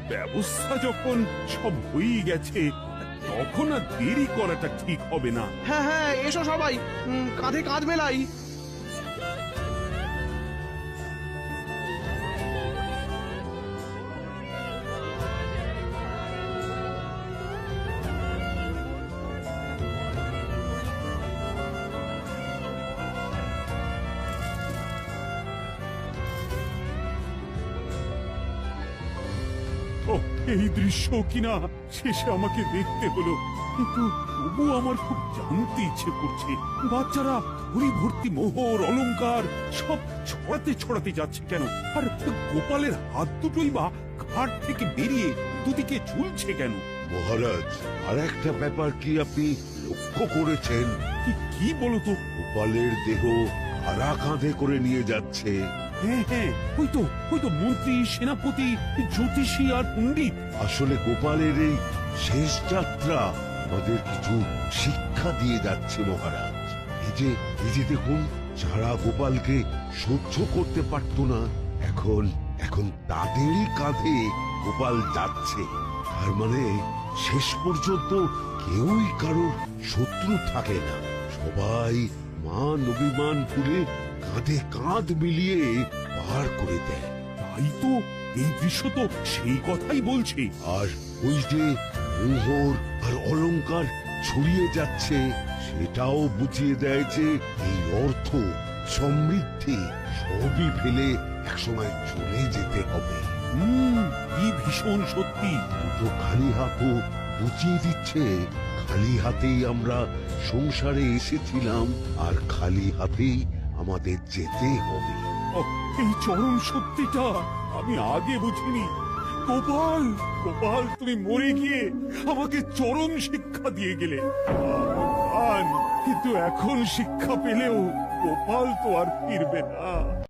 ব্যবস্থা যখন সব হয়েই গেছে, তখন আর দেরি করাটা ঠিক হবে না। হ্যাঁ হ্যাঁ, এসো সবাই, কাঁধে কাঁধ মেলাই। ও, এই দৃশ্য কিনা শেষে আমাকে দেখতে হলো, কিন্তু তবু আমার খুব জানতে ইচ্ছে করছে, বাচ্চারা ঘুড়ি ভর্তি মোহর অলংকার সব ছড়াতে ছড়াতে যাচ্ছে কেন? আর গোপালের হাত দুটোই বা ঘাট থেকে বেরিয়ে দুদিকে ঝুলছে কেন? মহারাজ, আর একটা ব্যাপার কি আপনি লক্ষ্য করেছেন? কি বলতো? গোপালের দেহ হারা কাঁধে করে নিয়ে যাচ্ছে। হ্যাঁ হ্যাঁ, ওই তো মন্ত্রী, সেনাপতি, জ্যোতিষী আর পণ্ডিত। আসলে গোপালের এই শেষ যাত্রা আমাদের কিছু শিক্ষা দিয়ে যাচ্ছে মহারাজ। এই যে দেখুন, যারা গোপালকে সহ্য করতে পারত না, এখন তাদেরই কাঁধে গোপাল যাচ্ছে। তার মানে শেষ পর্যন্ত কেউই কারোর শত্রু থাকে না, সবাই মান অভিমান ভুলে কাঁধে কাঁধ মিলিয়ে পার করে দেয়। তাই তো, এই দৃশ্য তো সেই কথাই বলছে। আর ওই যে মোহর আর অলংকার ছড়িয়ে যাচ্ছে, সেটাও বুঝিয়ে দেয় যে এই অর্থ, সমৃদ্ধি সবই ফেলে একসময় চলে যেতে হবে। কি ভীষণ সত্যি। তো খালি হাতও বুঝিয়ে দিচ্ছে, খালি হাতেই আমরা সংসারে এসেছিলাম, আর খালি হাতেই আমাদের যেতে হবে। এই চরম সত্যিটা আমি আগে বুঝিনি। গোপাল, তুমি মরে গিয়ে আমাকে চরম শিক্ষা দিয়ে গেলে। কিন্তু এখন শিক্ষা পেলেও গোপাল তো আর ফিরবে না।